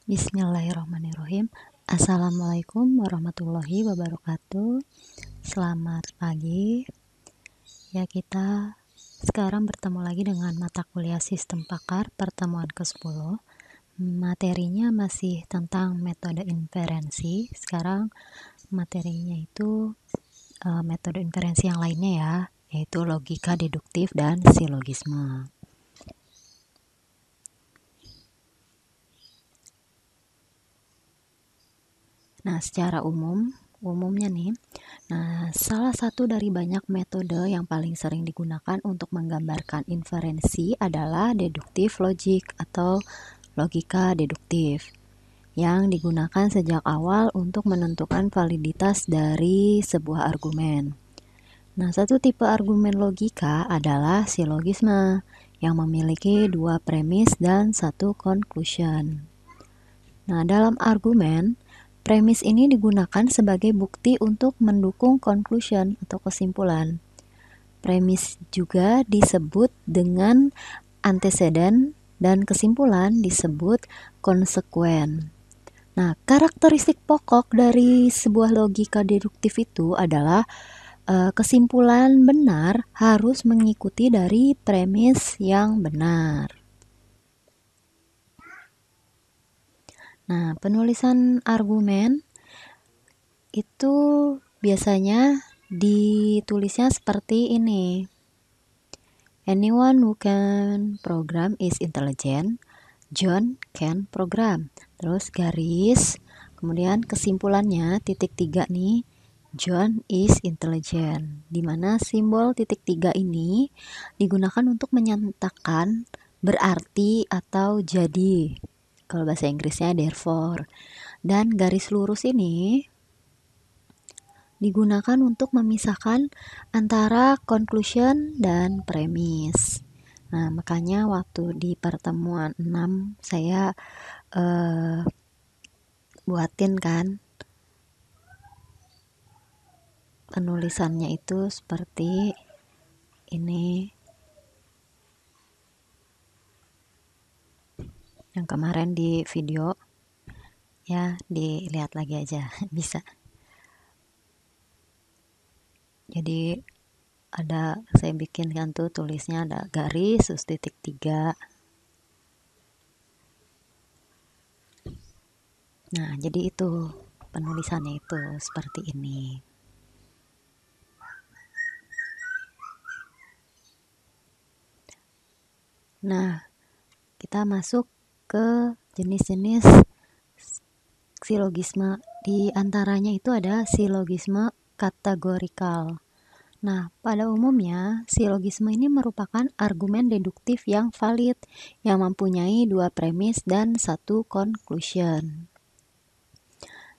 Bismillahirrahmanirrahim. Assalamualaikum warahmatullahi wabarakatuh. Selamat pagi. Ya, kita sekarang bertemu lagi dengan mata kuliah Sistem Pakar pertemuan ke-10. Materinya masih tentang metode inferensi. Sekarang materinya itu metode inferensi yang lainnya ya, yaitu logika deduktif dan silogisme. Nah, secara umumnya nih, salah satu dari banyak metode yang paling sering digunakan untuk menggambarkan inferensi adalah deduktif logik atau logika deduktif yang digunakan sejak awal untuk menentukan validitas dari sebuah argumen. Nah, satu tipe argumen logika adalah silogisme yang memiliki dua premis dan satu conclusion. Nah, dalam argumen, premis ini digunakan sebagai bukti untuk mendukung conclusion atau kesimpulan. Premis juga disebut dengan antecedent dan kesimpulan disebut konsekuen. Nah, karakteristik pokok dari sebuah logika deduktif itu adalah kesimpulan benar harus mengikuti dari premis yang benar. Nah, penulisan argumen itu biasanya ditulisnya seperti ini. Anyone who can program is intelligent. John can program. Terus garis, kemudian kesimpulannya titik 3 nih. John is intelligent. Dimana simbol titik 3 ini digunakan untuk menyatakan berarti atau jadi. Kalau bahasa Inggrisnya therefore. Dan garis lurus ini digunakan untuk memisahkan antara conclusion dan premis. Nah, makanya waktu di pertemuan 6 saya buatin kan penulisannya itu seperti ini. Yang kemarin di video ya, dilihat lagi aja bisa. Jadi saya bikinkan tuh tulisnya ada garis terus titik 3. Nah, jadi itu penulisannya itu seperti ini. Nah, kita masuk ke jenis-jenis silogisme. Di antaranya itu ada silogisme kategorikal. Nah, pada umumnya, silogisme ini merupakan argumen deduktif yang valid, yang mempunyai dua premis dan satu conclusion.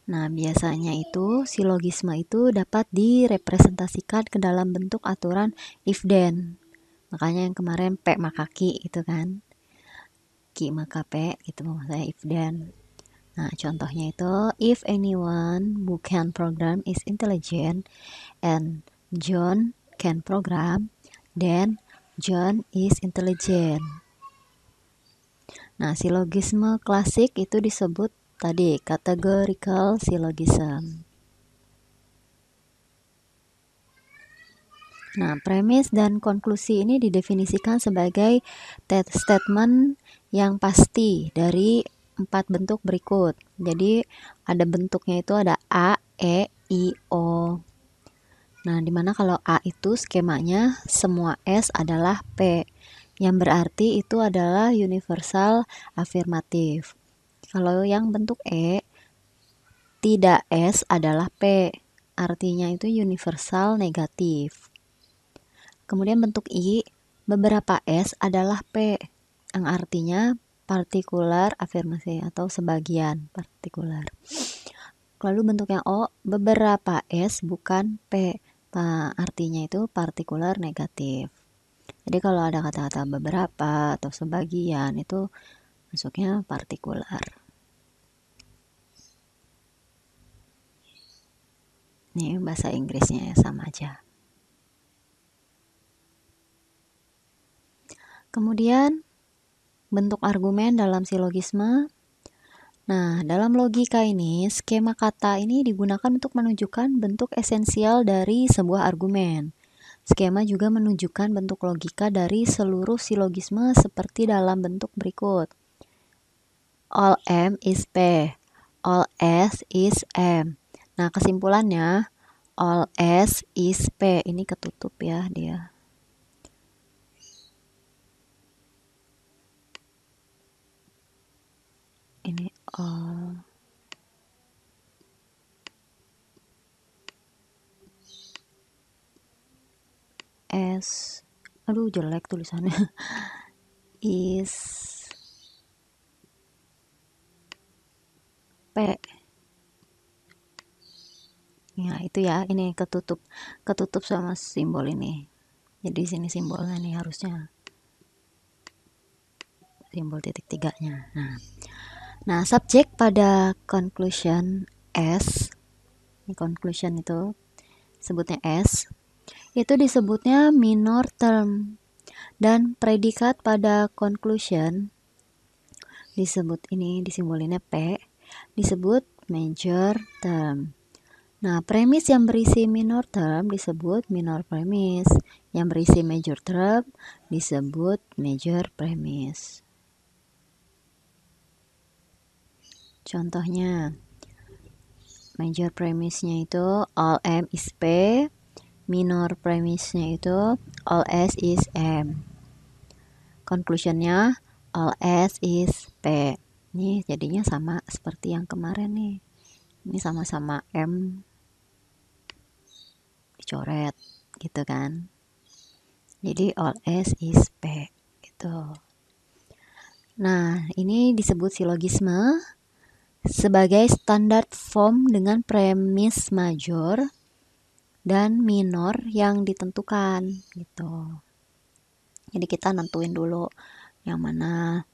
Nah, biasanya itu silogisme itu dapat direpresentasikan ke dalam bentuk aturan if then. Makanya yang kemarin P maka Q itu kan. Q maka P itu maksudnya if then. Nah, contohnya itu if anyone who can program is intelligent and John can program, then John is intelligent. Nah, silogisme klasik itu disebut tadi categorical syllogism. Nah, premis dan konklusi ini didefinisikan sebagai statement yang pasti dari 4 bentuk berikut. Jadi ada bentuknya itu ada A, E, I, O. Nah, dimana kalau A itu skemanya semua S adalah P, yang berarti itu adalah universal afirmatif. Kalau yang bentuk E, tidak S adalah P, artinya itu universal negatif. Kemudian bentuk I, beberapa S adalah P, yang artinya partikular afirmasi atau sebagian partikular. Lalu bentuknya O, beberapa S bukan P, artinya itu partikular negatif. Jadi kalau ada kata-kata beberapa atau sebagian itu masuknya partikular. Ini bahasa Inggrisnya ya, sama aja. Kemudian bentuk argumen dalam silogisme Nah, dalam logika ini, skema kata ini digunakan untuk menunjukkan bentuk esensial dari sebuah argumen. Skema juga menunjukkan bentuk logika dari seluruh silogisme seperti dalam bentuk berikut. All M is P, all S is M. Nah, kesimpulannya, all S is P. Ini ketutup ya dia. Ini all S, aduh jelek tulisannya, is P. Ya, itu ya, ini ketutup sama simbol ini. Jadi sini simbolnya nih harusnya simbol titik tiganya. Nah, subjek pada conclusion S, ini conclusion itu sebutnya S, itu disebutnya minor term, dan predikat pada conclusion disebut ini disimbolinnya P, disebut major term. Nah, premis yang berisi minor term disebut minor premis, yang berisi major term disebut major premis. Contohnya, major premisnya itu all M is P, minor premisnya itu all S is M. Conclusionnya all S is P. Ini jadinya sama seperti yang kemarin nih. Ini sama-sama M dicoret gitu kan. Jadi all S is P gitu. Nah, ini disebut silogisme sebagai standard form dengan premis major dan minor yang ditentukan gitu. Jadi kita nentuin dulu yang mana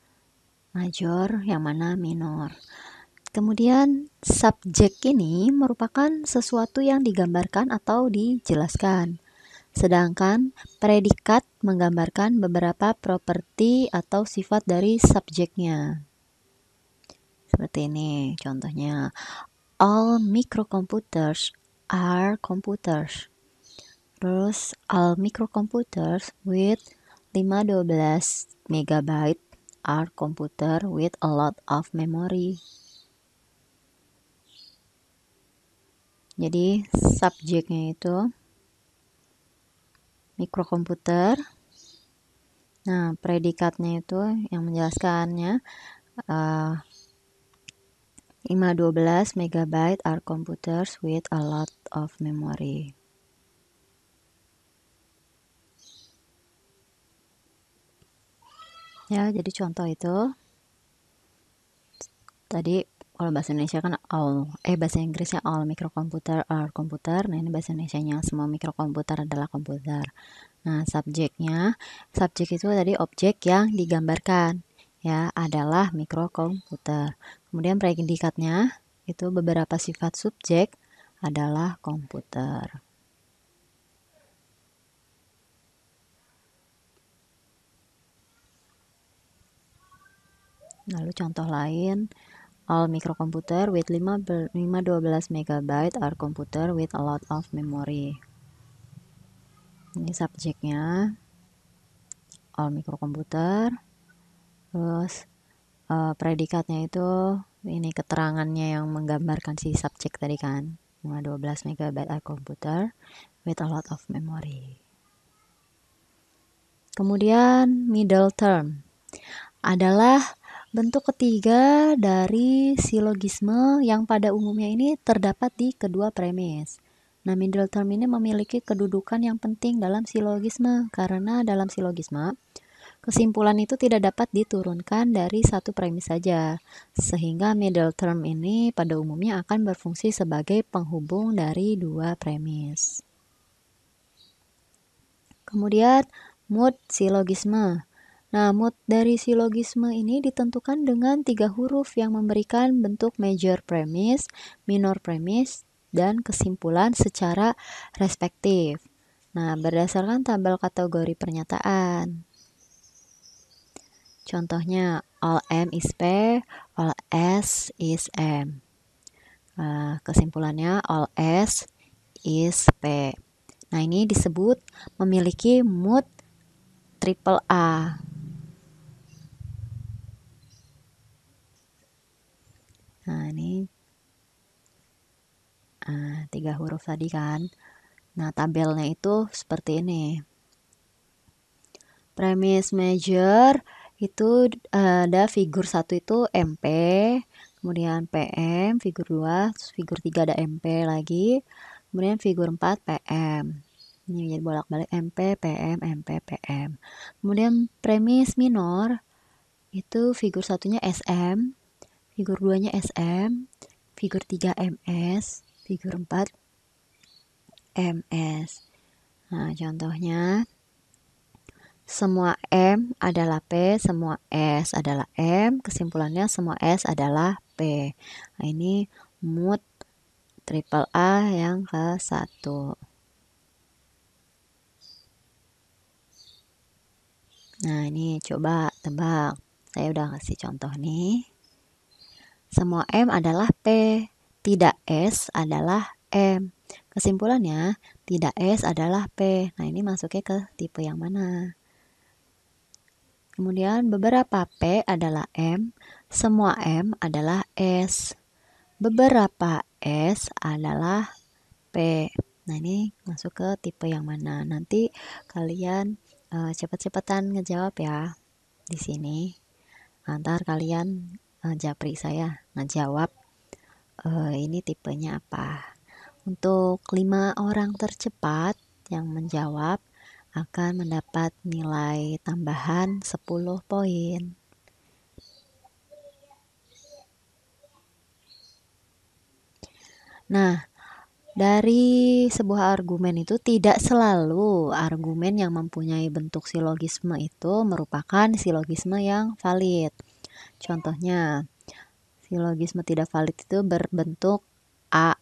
major, yang mana minor. Kemudian subjek ini merupakan sesuatu yang digambarkan atau dijelaskan. Sedangkan predikat menggambarkan beberapa properti atau sifat dari subjeknya. Seperti ini contohnya. All microcomputers are computers. Terus all microcomputers with 512 MB are computer with a lot of memory. Jadi subjeknya itu mikrokomputer. Nah, predikatnya itu yang menjelaskannya 512 MB are computers with a lot of memory. Ya, jadi contoh itu tadi kalau bahasa Indonesia kan bahasa Inggrisnya all microcomputer are computer. Nah, ini bahasa Indonesianya semua mikrokomputer adalah komputer. Nah, subjek itu tadi objek yang digambarkan ya adalah mikrokomputer. Kemudian predikatnya itu beberapa sifat subjek adalah komputer. Lalu contoh lain, all microcomputer with 512 MB are computer with a lot of memory. Ini subjeknya all microcomputer. Terus predikatnya itu ini keterangannya yang menggambarkan si subjek tadi kan. 512 MB are computer with a lot of memory. Kemudian middle term adalah bentuk ketiga dari silogisme yang pada umumnya ini terdapat di kedua premis. Nah, middle term ini memiliki kedudukan yang penting dalam silogisme karena dalam silogisme kesimpulan itu tidak dapat diturunkan dari satu premis saja, sehingga middle term ini pada umumnya akan berfungsi sebagai penghubung dari dua premis. Kemudian mood silogisme. Nah, mood dari silogisme ini ditentukan dengan 3 huruf yang memberikan bentuk major premise, minor premise, dan kesimpulan secara respektif. Nah, berdasarkan tabel kategori pernyataan. Contohnya, all M is P, all S S is M. Kesimpulannya all S is P. Nah, ini disebut memiliki mood triple A. Nah, ini 3 huruf tadi kan. Nah, tabelnya itu seperti ini. Premise major itu ada figur 1 itu MP, kemudian PM, figur 2, terus figur 3 ada MP lagi, kemudian figur 4 PM. Ini jadi bolak-balik MP, PM, MP, PM. Kemudian premise minor itu figur 1-nya SM, figur 2-nya SM, figur 3 MS, figur 4 MS. Nah, contohnya semua M adalah P, semua S adalah M, kesimpulannya semua S adalah P. Nah, ini mood triple A yang ke-1. Nah, ini coba tebak. Saya udah kasih contoh nih. Semua M adalah P, tidak S adalah M. Kesimpulannya, tidak S adalah P. Nah, ini masuknya ke tipe yang mana? Kemudian beberapa P adalah M, semua M adalah S. Beberapa S adalah P. Nah, ini masuk ke tipe yang mana? Nanti kalian cepat-cepatan ngejawab ya di sini. Antar kalian japri saya ngejawab ini tipenya apa. Untuk 5 orang tercepat yang menjawab akan mendapat nilai tambahan 10 poin. Nah, dari sebuah argumen itu tidak selalu argumen yang mempunyai bentuk silogisme itu merupakan silogisme yang valid. Contohnya, silogisme tidak valid itu berbentuk A,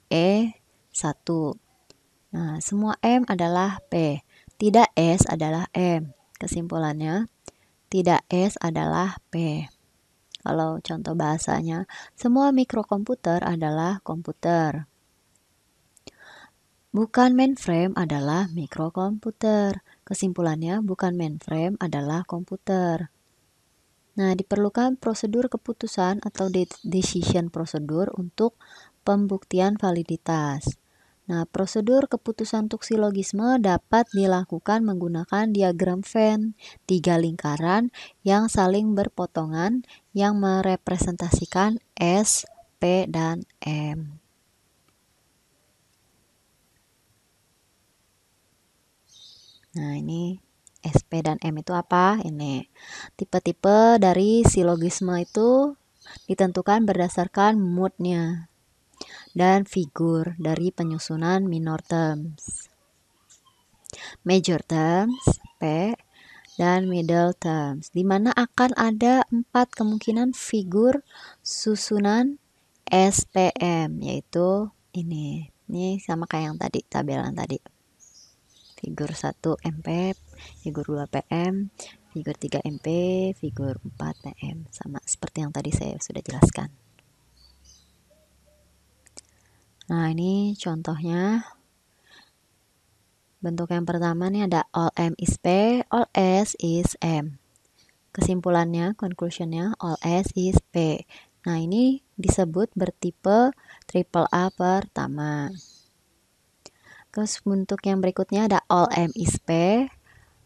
E, 1. Nah, semua M adalah P, tidak S adalah M. Kesimpulannya, tidak S adalah P. Kalau contoh bahasanya, semua mikrokomputer adalah komputer. Bukan mainframe adalah mikrokomputer. Kesimpulannya, bukan mainframe adalah komputer. Nah, diperlukan prosedur keputusan atau decision prosedur untuk pembuktian validitas. Nah, prosedur keputusan untuk silogisme dapat dilakukan menggunakan diagram Venn, 3 lingkaran yang saling berpotongan yang merepresentasikan S, P, dan M. Nah, ini SP dan M itu apa? Ini tipe-tipe dari silogisme itu ditentukan berdasarkan moodnya dan figur dari penyusunan minor terms, major terms P, dan middle terms, di mana akan ada 4 kemungkinan figur susunan SPM, yaitu ini sama kayak yang tadi, tabelan tadi. Figur 1 MP, figur 2 PM, figur 3 MP, figur 4 PM. Sama seperti yang tadi saya sudah jelaskan. Nah, ini contohnya. Bentuk yang pertama nih ada all M is P, all S is M. Kesimpulannya, conclusionnya, all S is P. Nah, ini disebut bertipe triple A pertama. Terus bentuk yang berikutnya ada all M is P,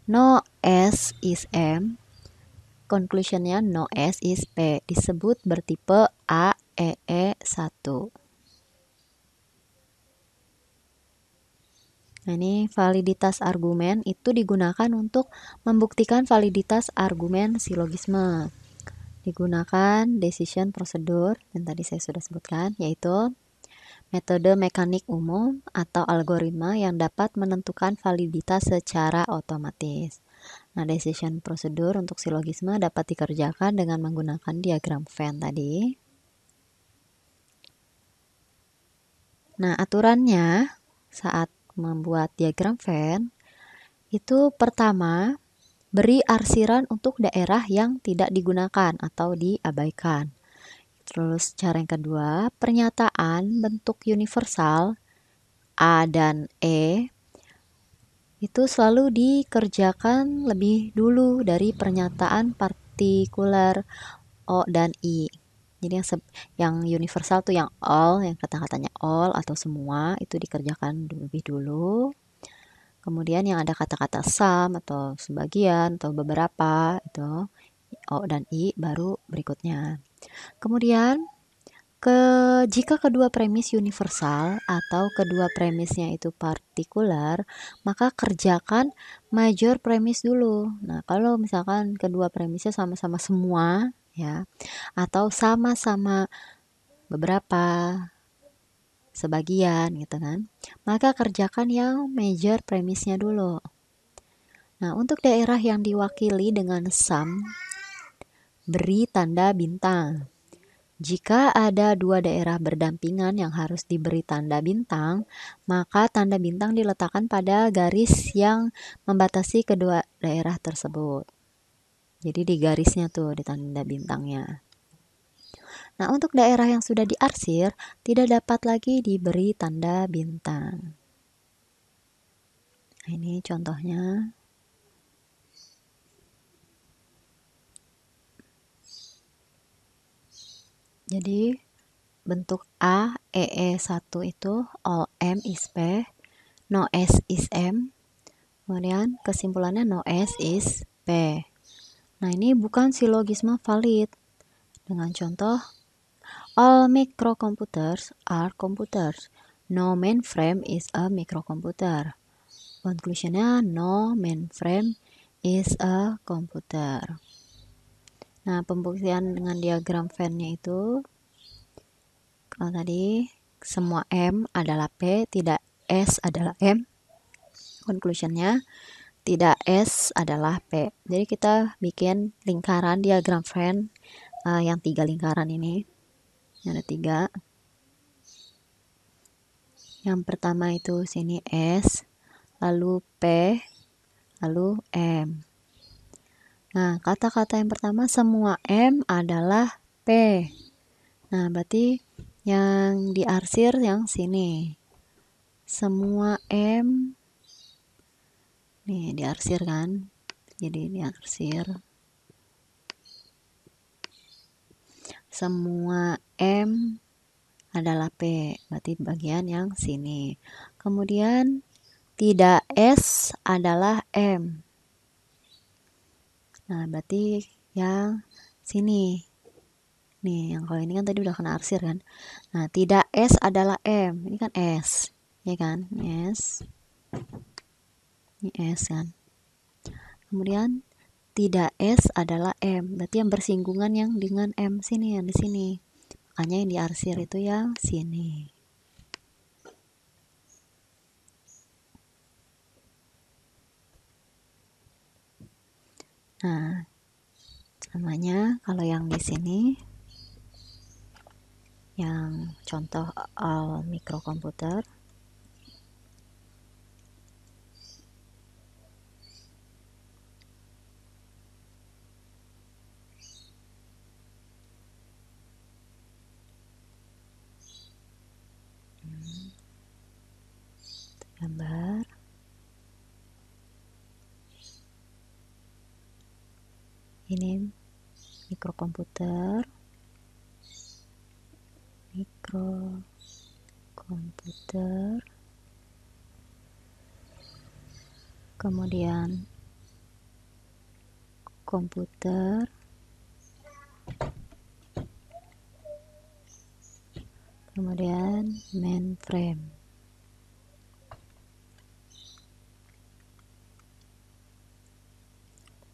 no S is M. Conclusionnya no S is P. Disebut bertipe AEE1. Nah, ini validitas argumen itu digunakan untuk membuktikan validitas argumen silogisme. Digunakan decision procedure yang tadi saya sudah sebutkan, yaitu metode mekanik umum atau algoritma yang dapat menentukan validitas secara otomatis. Nah, decision procedure untuk silogisme dapat dikerjakan dengan menggunakan diagram Venn tadi. Nah, aturannya saat membuat diagram Venn itu pertama, beri arsiran untuk daerah yang tidak digunakan atau diabaikan. Terus cara yang kedua, pernyataan bentuk universal A dan E itu selalu dikerjakan lebih dulu dari pernyataan partikular O dan I. Jadi yang universal tuh yang all, yang kata-katanya all atau semua itu dikerjakan lebih dulu. Kemudian yang ada kata-kata some atau sebagian atau beberapa itu O dan I baru berikutnya. Kemudian jika kedua premis universal atau kedua premisnya itu partikular, maka kerjakan major premis dulu. Nah, kalau misalkan kedua premisnya sama-sama semua ya atau sama-sama beberapa, sebagian gitu kan, maka kerjakan yang major premisnya dulu. Nah, untuk daerah yang diwakili dengan some, beri tanda bintang. Jika ada dua daerah berdampingan yang harus diberi tanda bintang, maka tanda bintang diletakkan pada garis yang membatasi kedua daerah tersebut. Jadi di garisnya tuh, di tanda bintangnya. Nah, untuk daerah yang sudah diarsir, tidak dapat lagi diberi tanda bintang. Nah, ini contohnya. Jadi bentuk A, EE1 itu all M is P, no S is M. Kemudian kesimpulannya no S is P. Nah, ini bukan silogisme valid. Dengan contoh, all microcomputers are computers. No mainframe is a microcomputer. Conclusionnya no mainframe is a computer. Nah, pembuktian dengan diagram Venn-nya itu, kalau tadi semua M adalah P, tidak S adalah M. Conclusionnya tidak S adalah P. Jadi kita bikin lingkaran diagram Venn yang 3 lingkaran ini. Ada 3. Yang pertama itu sini S, lalu P, lalu M. Nah, kata-kata yang pertama semua M adalah P. Nah, berarti yang diarsir yang sini. Semua M, nih diarsir kan? Jadi diarsir. Semua M adalah P, berarti bagian yang sini. Kemudian tidak S adalah M. Nah, berarti yang sini. Nih, yang kalau ini kan tadi udah kena arsir kan. Nah, tidak S adalah M. Ini kan S. Ya kan? Ini S. Ini S kan. Kemudian tidak S adalah M. Berarti yang bersinggungan yang dengan M sini, yang di sini. Makanya yang diarsir itu yang sini. Nah, namanya kalau yang di sini yang contoh all mikrokomputer, gambar ini mikrokomputer kemudian komputer, kemudian mainframe.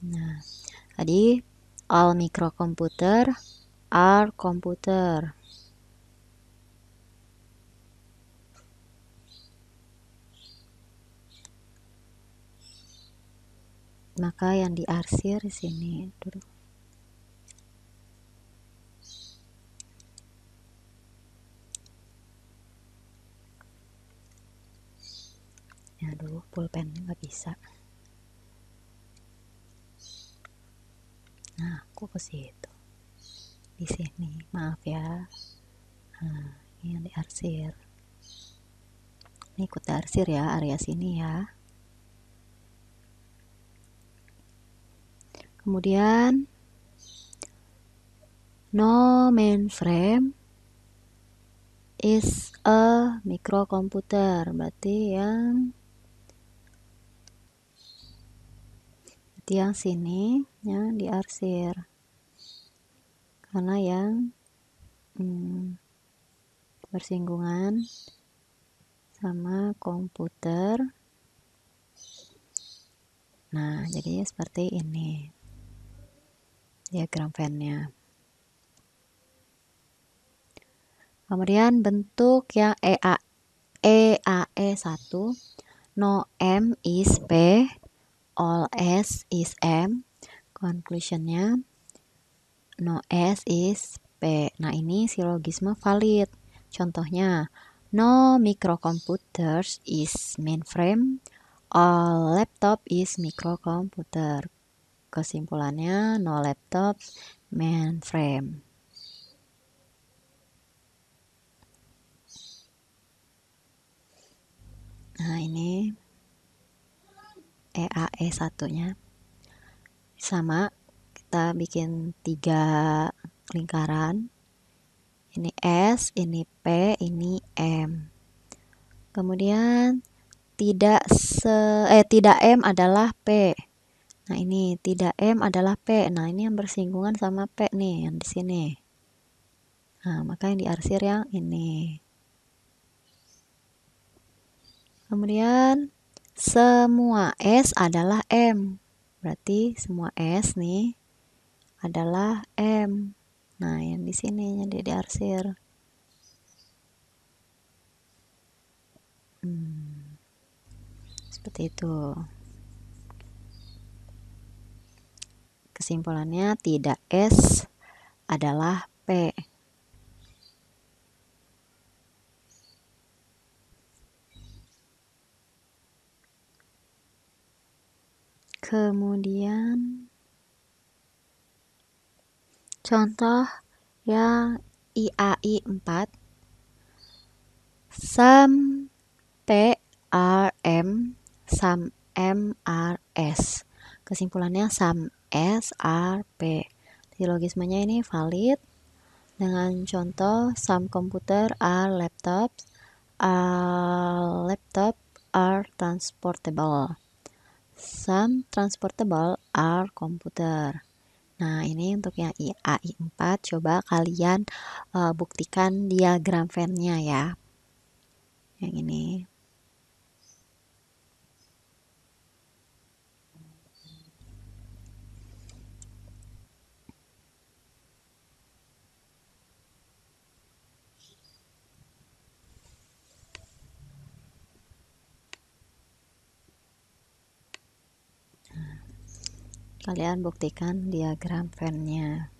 Nah, tadi all microkomputer are komputer. Maka yang diarsir di sini dulu. Aduh, pulpennya nggak bisa. Nah, aku ke situ. di sini. Maaf ya. Nah, ini yang diarsir. Ini ikut arsir ya, area sini ya. Kemudian no mainframe is a microcomputer, berarti yang sini yang diarsir karena yang bersinggungan sama komputer. Nah, jadi seperti ini diagram Venn-nya. Kemudian bentuk yang EAE1, no M is P, all S is M, conclusionnya no S is P. Nah, ini silogisme valid. Contohnya, no microcomputers is mainframe, all laptop is microcomputer. Kesimpulannya, no laptop mainframe. Nah, ini EAE1-nya. Sama, kita bikin 3 lingkaran. Ini S, ini P, ini M. Kemudian tidak M adalah P. Nah, ini tidak M adalah P. Nah, ini yang bersinggungan sama P nih, yang di sini. Nah, maka yang diarsir yang ini. Kemudian semua S adalah M. Berarti semua S nih adalah M. Nah, yang di sini yang diarsir. Seperti itu. Kesimpulannya tidak S adalah P. Kemudian contoh yang IAI 4, sum PRM sum MRS. Kesimpulannya sum SRP. Silogismenya ini valid dengan contoh sum computer are laptops, laptop are transportable, some transportable are computer. Nah, ini untuk yang IAI 4, coba kalian buktikan diagram Venn-nya ya. Yang ini. Kalian buktikan diagram Venn-nya.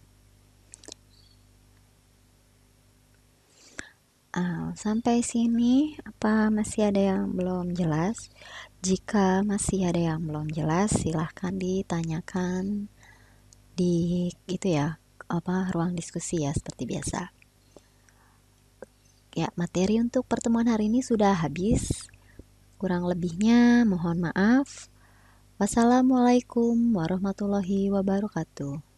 Sampai sini apa masih ada yang belum jelas? Jika masih ada yang belum jelas, silahkan ditanyakan di ruang diskusi ya, seperti biasa. Ya, materi untuk pertemuan hari ini sudah habis. Kurang lebihnya mohon maaf. Wassalamualaikum warahmatullahi wabarakatuh.